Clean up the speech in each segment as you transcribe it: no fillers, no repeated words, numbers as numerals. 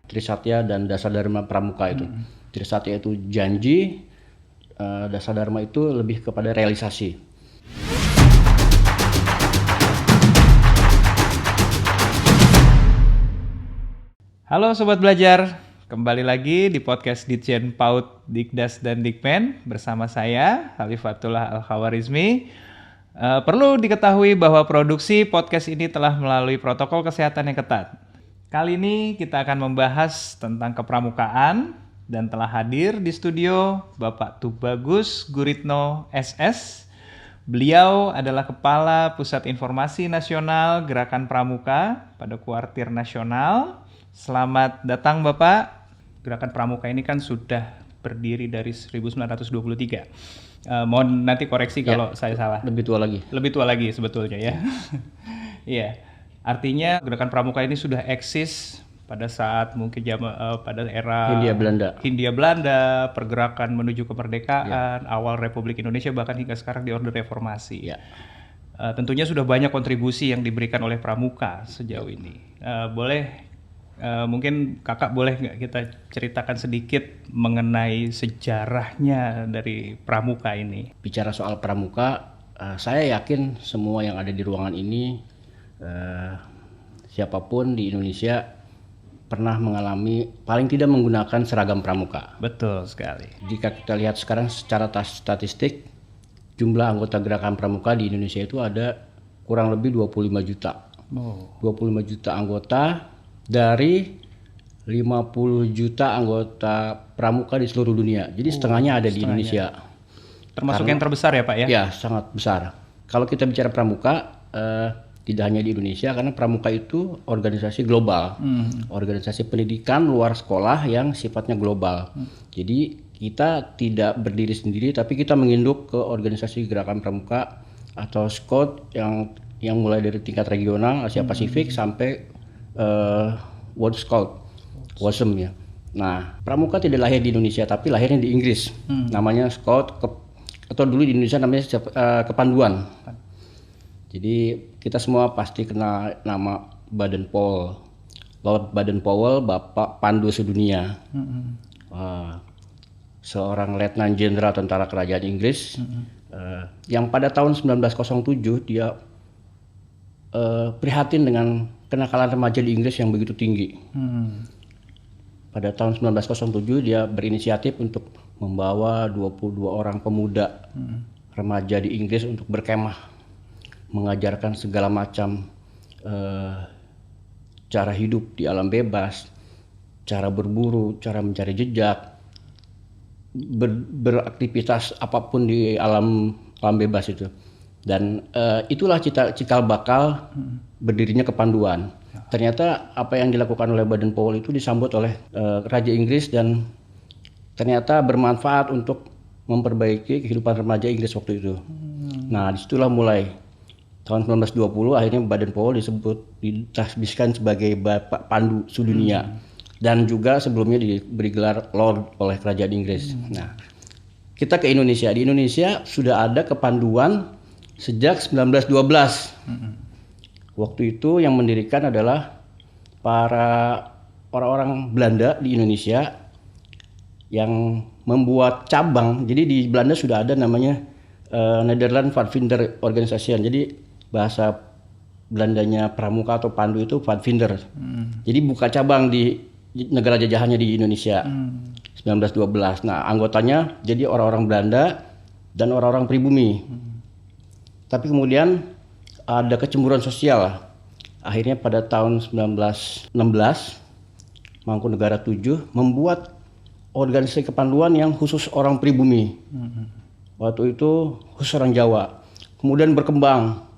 Trisatya dan Dasar Dharma Pramuka itu. Trisatya itu janji, Dasar Dharma itu lebih kepada realisasi. Halo Sobat Belajar, kembali lagi di podcast Ditjen PAUD, Dikdas, dan Dikmen bersama saya, Halifatullah Al-Khawarizmi. Perlu diketahui bahwa produksi podcast ini telah melalui protokol kesehatan yang ketat. Kali ini kita akan membahas tentang kepramukaan dan telah hadir di studio Bapak Tubagus Guritno SS. Beliau adalah Kepala Pusat Informasi Nasional Gerakan Pramuka pada Kuartir Nasional. Selamat datang Bapak. Gerakan Pramuka ini kan sudah berdiri dari 1923. Mohon nanti koreksi kalau saya salah. Lebih tua lagi. Lebih tua lagi sebetulnya ya. Iya. Artinya Gerakan Pramuka ini sudah eksis pada saat mungkin pada era Hindia Belanda, pergerakan menuju kemerdekaan, awal Republik Indonesia, bahkan hingga sekarang di Orde Reformasi. Tentunya sudah banyak kontribusi yang diberikan oleh Pramuka sejauh ini. Mungkin kakak boleh nggak kita ceritakan sedikit mengenai sejarahnya dari Pramuka ini? Bicara soal Pramuka, saya yakin semua yang ada di ruangan ini, siapapun di Indonesia pernah mengalami paling tidak menggunakan seragam Pramuka. Betul sekali. Jika kita lihat sekarang secara statistik, jumlah anggota Gerakan Pramuka di Indonesia itu ada kurang lebih 25 juta. 25 juta anggota dari 50 juta anggota pramuka di seluruh dunia. Jadi setengahnya ada di Indonesia. Termasuk yang terbesar ya Pak ya? Ya, sangat besar. Kalau kita bicara pramuka, tidak hanya di Indonesia, karena pramuka itu organisasi global. Organisasi pendidikan luar sekolah yang sifatnya global. Jadi kita tidak berdiri sendiri, tapi kita menginduk ke organisasi Gerakan Pramuka atau SCOT yang mulai dari tingkat regional, Asia Pasifik, sampai World Scout, WOSM ya. Nah, pramuka tidak lahir di Indonesia, tapi lahirnya di Inggris. Namanya Scout, atau dulu di Indonesia namanya Kepanduan. Jadi kita semua pasti kenal nama Baden-Powell, Lord Baden-Powell, Bapak Pandu Sedunia. Seorang Letnan Jenderal Tentara Kerajaan Inggris, yang pada tahun 1907 dia prihatin dengan kenakalan remaja di Inggris yang begitu tinggi. Pada tahun 1907 dia berinisiatif untuk membawa 22 orang pemuda remaja di Inggris untuk berkemah, mengajarkan segala macam cara hidup di alam bebas, cara berburu, cara mencari jejak, beraktivitas apapun di alam bebas itu. Dan itulah cikal bakal berdirinya Kepanduan. Ternyata apa yang dilakukan oleh Baden-Powell itu disambut oleh Raja Inggris dan ternyata bermanfaat untuk memperbaiki kehidupan remaja Inggris waktu itu. Nah, disitulah mulai tahun 1920 akhirnya Baden-Powell ditasbihkan sebagai Bapak Pandu Sedunia. Dan juga sebelumnya diberi gelar Lord oleh Kerajaan Inggris. Nah, kita ke Indonesia. Di Indonesia sudah ada Kepanduan sejak 1912. Waktu itu yang mendirikan adalah para orang-orang Belanda di Indonesia yang membuat cabang. Jadi di Belanda sudah ada namanya Nederland Vadvinder Organisation. Jadi bahasa Belandanya pramuka atau pandu itu Vadvinder. Jadi buka cabang di negara jajahannya di Indonesia. 1912. Nah, anggotanya jadi orang-orang Belanda dan orang-orang pribumi. Tapi kemudian ada kecemburuan sosial. Akhirnya pada tahun 1916 Mangkunegara 7 membuat organisasi kepanduan yang khusus orang pribumi. Waktu itu khusus orang Jawa. Kemudian berkembang.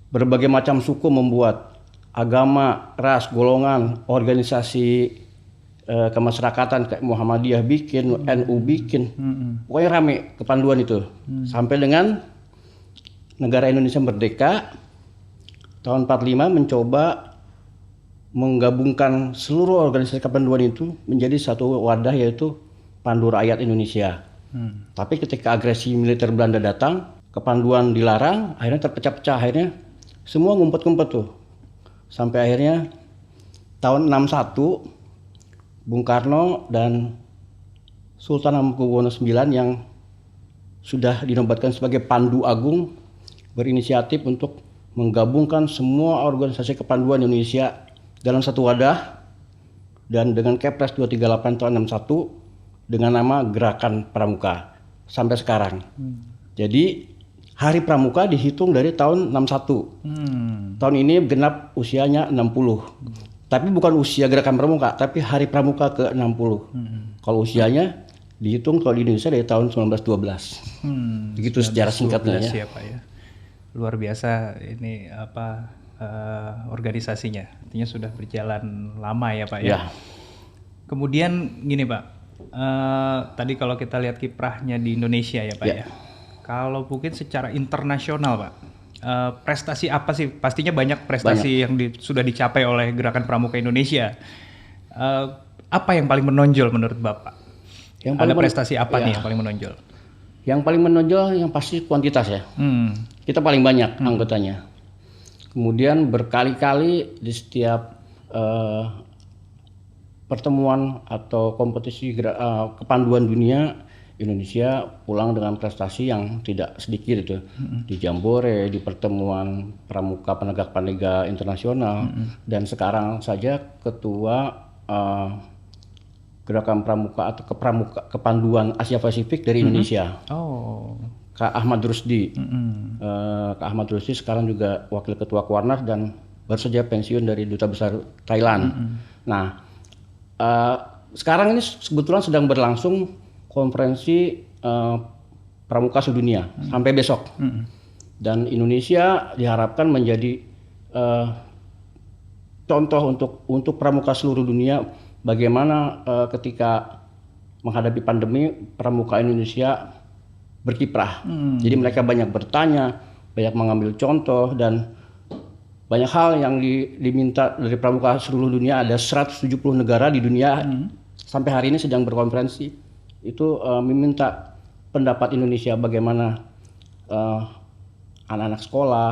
Berbagai macam suku membuat agama, ras, golongan, organisasi kemasyarakatan kayak Muhammadiyah bikin, NU bikin. Pokoknya rame kepanduan itu. Sampai dengan negara Indonesia merdeka tahun 45 mencoba menggabungkan seluruh organisasi kepanduan itu menjadi satu wadah, yaitu Pandu Rakyat Indonesia. Tapi ketika agresi militer Belanda datang, kepanduan dilarang, akhirnya terpecah-pecah. Akhirnya semua ngumpet-ngumpet tuh. Sampai akhirnya tahun 61 Bung Karno dan Sultan Hamengkubuwono IX yang sudah dinobatkan sebagai Pandu Agung berinisiatif untuk menggabungkan semua organisasi kepanduan Indonesia dalam satu wadah dan dengan Kepres 238 tahun 61 dengan nama Gerakan Pramuka sampai sekarang. Jadi Hari Pramuka dihitung dari tahun 61. Tahun ini genap usianya 60. Tapi bukan usia Gerakan Pramuka, tapi Hari Pramuka ke-60. Kalau usianya dihitung kalau di Indonesia dari tahun 1912. Begitu sejarah singkatnya ya. Pak ya. Luar biasa ini organisasinya. Artinya sudah berjalan lama ya Pak ya. Ya. Kemudian gini Pak, tadi kalau kita lihat kiprahnya di Indonesia ya Pak ya. Kalau mungkin secara internasional Pak, prestasi apa sih? Pastinya banyak prestasi yang sudah dicapai oleh Gerakan Pramuka Indonesia. Apa yang paling menonjol menurut Bapak? Ada prestasi apa nih yang paling menonjol? Yang paling menonjol yang pasti kuantitas ya. Kita paling banyak anggotanya. Kemudian berkali-kali di setiap pertemuan atau kompetisi kepanduan dunia, Indonesia pulang dengan prestasi yang tidak sedikit itu. Di Jambore, di pertemuan Pramuka Penegak Pandega Internasional, dan sekarang saja ketua Gerakan Pramuka atau kepanduan Asia Pasifik dari Indonesia. Kak Ahmad Rusdi. Kak Ahmad Rusdi sekarang juga wakil ketua Kuarnas dan baru saja pensiun dari Duta Besar Thailand. Nah, sekarang ini kebetulan sedang berlangsung konferensi Pramuka sedunia sampai besok. Dan Indonesia diharapkan menjadi contoh untuk pramuka seluruh dunia. Bagaimana ketika menghadapi pandemi, pramuka Indonesia berkiprah. Jadi mereka banyak bertanya, banyak mengambil contoh, dan banyak hal yang diminta dari pramuka seluruh dunia. Ada 170 negara di dunia sampai hari ini sedang berkonferensi. Itu meminta pendapat Indonesia bagaimana anak-anak sekolah,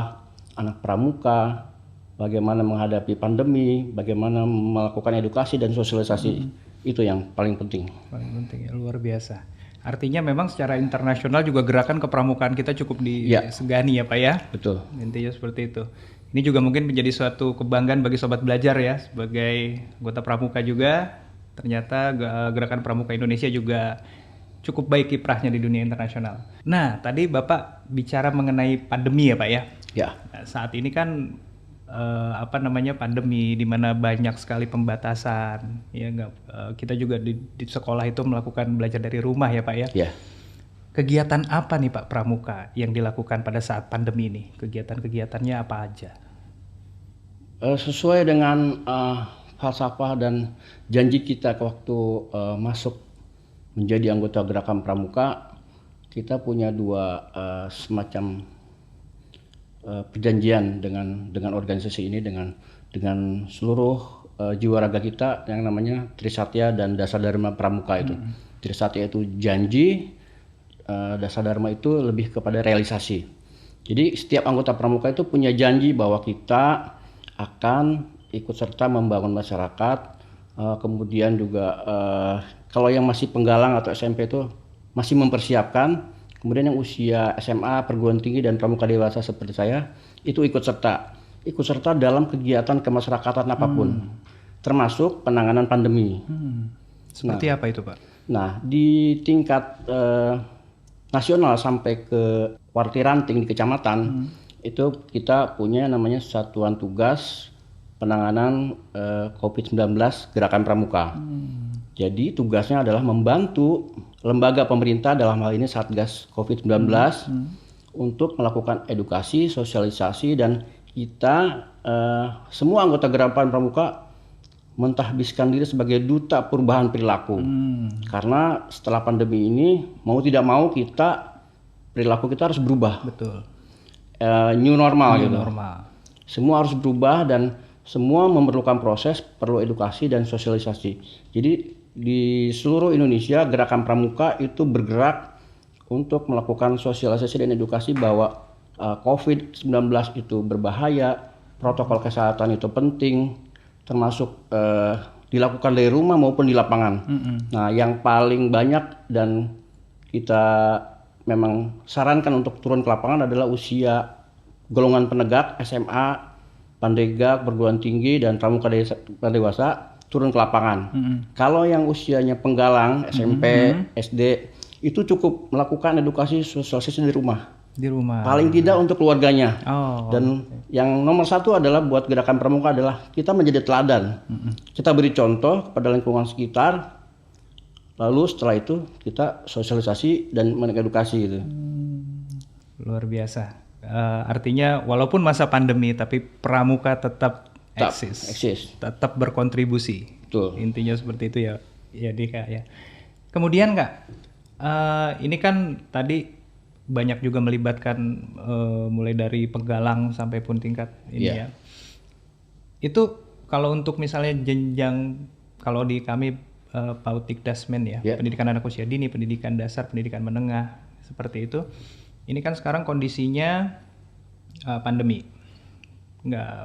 anak pramuka, bagaimana menghadapi pandemi, bagaimana melakukan edukasi dan sosialisasi. Itu yang paling penting. Paling penting ya, luar biasa. Artinya memang secara internasional juga gerakan kepramukaan kita cukup disegani ya Pak ya? Betul. Intinya seperti itu. Ini juga mungkin menjadi suatu kebanggaan bagi Sobat Belajar ya, sebagai anggota pramuka juga. Ternyata gerakan pramuka Indonesia juga cukup baik kiprahnya di dunia internasional. Nah, tadi Bapak bicara mengenai pandemi ya Pak ya? Ya. Nah, saat ini kan pandemi di mana banyak sekali pembatasan ya kita juga di sekolah itu melakukan belajar dari rumah ya Pak ya. Ya. Kegiatan apa nih Pak Pramuka yang dilakukan pada saat pandemi ini? Kegiatan-kegiatannya apa aja? Sesuai dengan falsafah dan janji kita waktu masuk menjadi anggota Gerakan Pramuka, kita punya dua semacam perjanjian dengan organisasi ini, dengan seluruh jiwa raga kita yang namanya Trisatya dan Dasar Dharma Pramuka itu. Trisatya itu janji, Dasar Dharma itu lebih kepada realisasi. Jadi setiap anggota pramuka itu punya janji bahwa kita akan ikut serta membangun masyarakat. Kemudian juga kalau yang masih penggalang atau SMP itu masih mempersiapkan. Kemudian yang usia SMA, perguruan tinggi, dan pramuka dewasa seperti saya, itu ikut serta dalam kegiatan kemasyarakatan apapun, termasuk penanganan pandemi. Seperti apa itu Pak? Nah, di tingkat nasional sampai ke warti ranting di kecamatan, itu kita punya namanya Satuan Tugas Penanganan COVID-19 Gerakan Pramuka. Jadi tugasnya adalah membantu lembaga pemerintah, dalam hal ini Satgas COVID-19, untuk melakukan edukasi, sosialisasi, dan kita semua anggota Gerakan Pramuka mentahbiskan diri sebagai duta perubahan perilaku. Karena setelah pandemi ini, mau tidak mau perilaku kita harus berubah. Betul. New normal gitu. Normal. Semua harus berubah dan semua memerlukan proses, perlu edukasi dan sosialisasi. Jadi di seluruh Indonesia Gerakan Pramuka itu bergerak untuk melakukan sosialisasi dan edukasi bahwa COVID-19 itu berbahaya, protokol kesehatan itu penting, termasuk dilakukan dari rumah maupun di lapangan. Nah, yang paling banyak dan kita memang sarankan untuk turun ke lapangan adalah usia golongan penegak, SMA, pandegak, perguruan tinggi, dan pramuka dewasa turun ke lapangan. Kalau yang usianya penggalang, SMP, SD, itu cukup melakukan edukasi sosialisasi di rumah. Di rumah. Paling tidak untuk keluarganya. Dan Okay. yang nomor satu adalah buat gerakan pramuka adalah kita menjadi teladan. Kita beri contoh kepada lingkungan sekitar. Lalu setelah itu kita sosialisasi dan mengedukasi gitu. Luar biasa. Artinya walaupun masa pandemi tapi pramuka tetap eksis. Tetap berkontribusi. Betul. Intinya seperti itu ya. Ya Dika ya. Kemudian Kak, ini kan tadi banyak juga melibatkan mulai dari penggalang sampai pun tingkat ini ya. Itu kalau untuk misalnya jenjang, kalau di kami PAUD Dikdasmen ya, pendidikan anak usia dini, pendidikan dasar, pendidikan menengah, seperti itu. Ini kan sekarang kondisinya pandemi.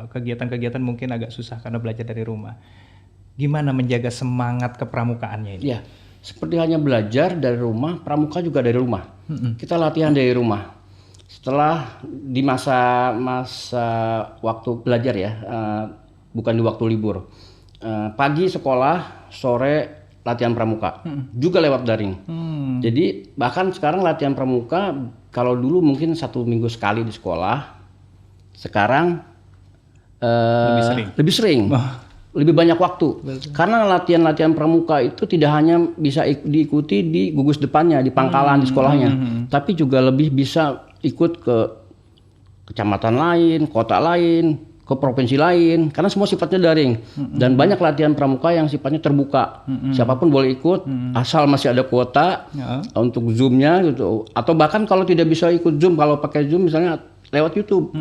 Kegiatan-kegiatan mungkin agak susah karena belajar dari rumah. Gimana menjaga semangat kepramukaannya ini? Ya, seperti hanya belajar dari rumah, pramuka juga dari rumah. Kita latihan dari rumah. Setelah di masa waktu belajar ya, bukan di waktu libur. Pagi sekolah, sore latihan pramuka. Juga lewat daring. Jadi bahkan sekarang latihan pramuka, kalau dulu mungkin 1 minggu sekali di sekolah, sekarang lebih sering. Lebih banyak waktu. Karena latihan-latihan pramuka itu tidak hanya bisa diikuti di gugus depannya, di pangkalan di sekolahnya, tapi juga lebih bisa ikut ke kecamatan lain, kota lain, ke provinsi lain, karena semua sifatnya daring. Dan banyak latihan pramuka yang sifatnya terbuka. Siapapun boleh ikut, asal masih ada kuota untuk Zoom-nya gitu. Atau bahkan kalau tidak bisa ikut Zoom, kalau pakai Zoom misalnya lewat YouTube.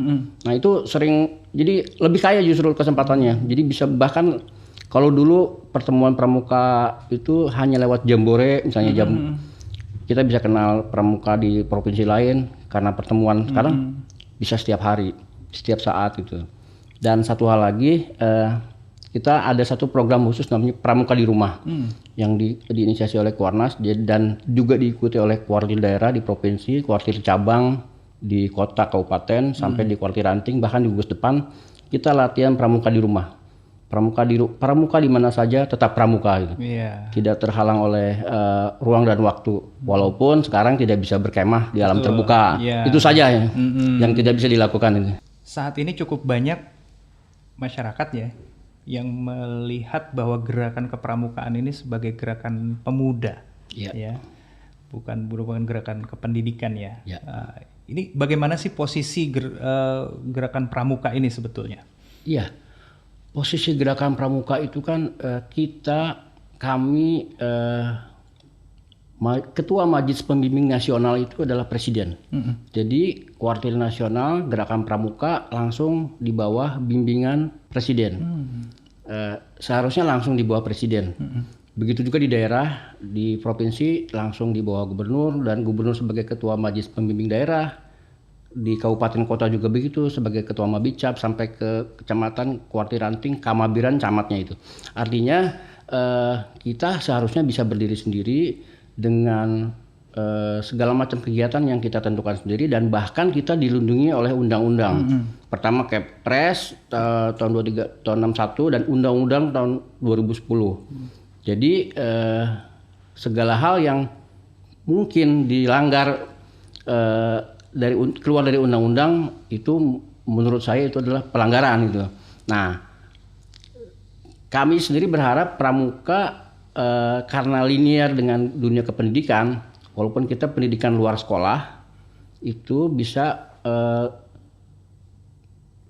Nah itu sering, jadi lebih kaya justru kesempatannya. Jadi bisa bahkan kalau dulu pertemuan pramuka itu hanya lewat jambore, misalnya kita bisa kenal pramuka di provinsi lain karena pertemuan. Sekarang bisa setiap hari, setiap saat gitu. Dan satu hal lagi, kita ada satu program khusus namanya Pramuka di Rumah yang diinisiasi oleh Kuarnas dan juga diikuti oleh kuartil daerah di provinsi, kuartil cabang di kota kabupaten sampai di kuartil ranting, bahkan di gugus depan kita latihan pramuka di rumah. Pramuka di mana saja tetap pramuka gitu. Tidak terhalang oleh ruang dan waktu. Walaupun sekarang tidak bisa berkemah di alam terbuka. Itu saja ya yang tidak bisa dilakukan ini. Saat ini cukup banyak masyarakat ya yang melihat bahwa gerakan kepramukaan ini sebagai gerakan pemuda. Ya. Bukan gerakan kependidikan ya. Ini bagaimana sih posisi gerakan pramuka ini sebetulnya? Iya, posisi gerakan pramuka itu kan kami Ketua Majelis Pembimbing Nasional itu adalah Presiden. Jadi kuartil nasional gerakan pramuka langsung di bawah bimbingan Presiden. Seharusnya langsung di bawah Presiden. Begitu juga di daerah, di provinsi langsung di bawah gubernur, dan gubernur sebagai ketua majelis pembimbing daerah. Di kabupaten kota juga begitu sebagai ketua Mabicap, sampai ke kecamatan, kuartil ranting, kamabiran, camatnya itu. Artinya kita seharusnya bisa berdiri sendiri dengan segala macam kegiatan yang kita tentukan sendiri, dan bahkan kita dilindungi oleh undang-undang. Pertama Kepres tahun 61 dan undang-undang tahun 2010. Jadi segala hal yang mungkin dilanggar keluar dari undang-undang itu menurut saya itu adalah pelanggaran gitu. Nah, kami sendiri berharap pramuka karena linear dengan dunia kependidikan, walaupun kita pendidikan luar sekolah itu bisa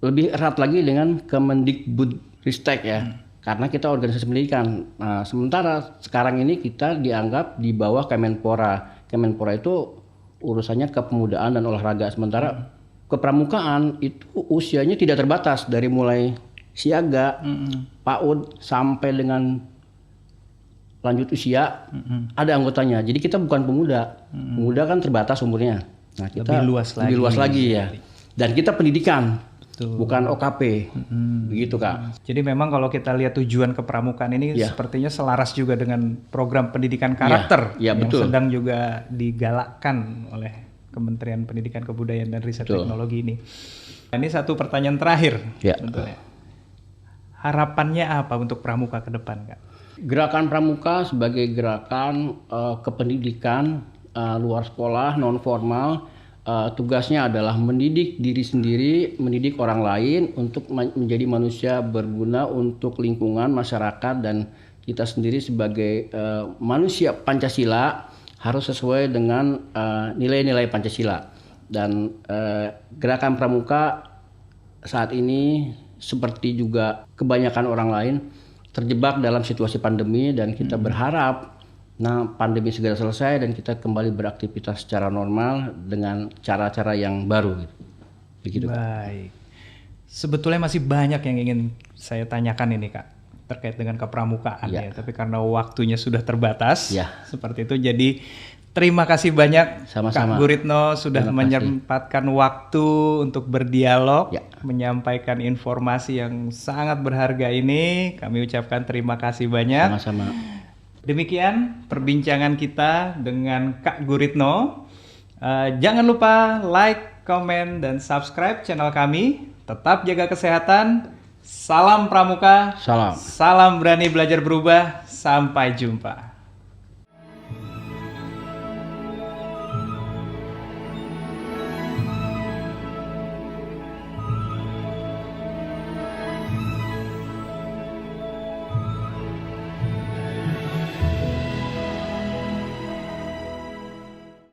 lebih erat lagi dengan Kemendikbudristek ya. Karena kita organisasi pendidikan. Nah, sementara sekarang ini kita dianggap di bawah Kemenpora. Kemenpora itu urusannya kepemudaan dan olahraga. Sementara kepramukaan itu usianya tidak terbatas, dari mulai siaga, PAUD sampai dengan lanjut usia ada anggotanya. Jadi kita bukan pemuda. Pemuda kan terbatas umurnya. Nah, kita lebih luas lagi ya. Dan kita pendidikan. Tuh. bukan OKP. Begitu, Kak. Jadi memang kalau kita lihat tujuan kepramukaan ini Ya. sepertinya selaras juga dengan program pendidikan karakter Ya, yang betul. sedang juga digalakkan oleh Kementerian Pendidikan Kebudayaan dan Riset Betul. Teknologi ini. Ini satu pertanyaan terakhir. Ya. Sebetulnya. Harapannya apa untuk pramuka ke depan, Kak? Gerakan Pramuka sebagai gerakan kependidikan luar sekolah non formal, tugasnya adalah mendidik diri sendiri, mendidik orang lain untuk menjadi manusia berguna untuk lingkungan, masyarakat, dan kita sendiri sebagai manusia Pancasila harus sesuai dengan nilai-nilai Pancasila. Dan gerakan Pramuka saat ini seperti juga kebanyakan orang lain terjebak dalam situasi pandemi, dan kita berharap pandemi segera selesai dan kita kembali beraktivitas secara normal dengan cara-cara yang baru. Begitu. Baik. Sebetulnya masih banyak yang ingin saya tanyakan ini, Kak, terkait dengan kepramukaan ya. Tapi karena waktunya sudah terbatas, seperti itu. Jadi terima kasih banyak, Sama-sama. Kak Guritno sudah menyempatkan waktu untuk berdialog, menyampaikan informasi yang sangat berharga ini. Kami ucapkan terima kasih banyak. Sama-sama. Demikian perbincangan kita dengan Kak Guritno. Jangan lupa like, komen, dan subscribe channel kami. Tetap jaga kesehatan. Salam Pramuka. Salam. Salam berani belajar berubah. Sampai jumpa.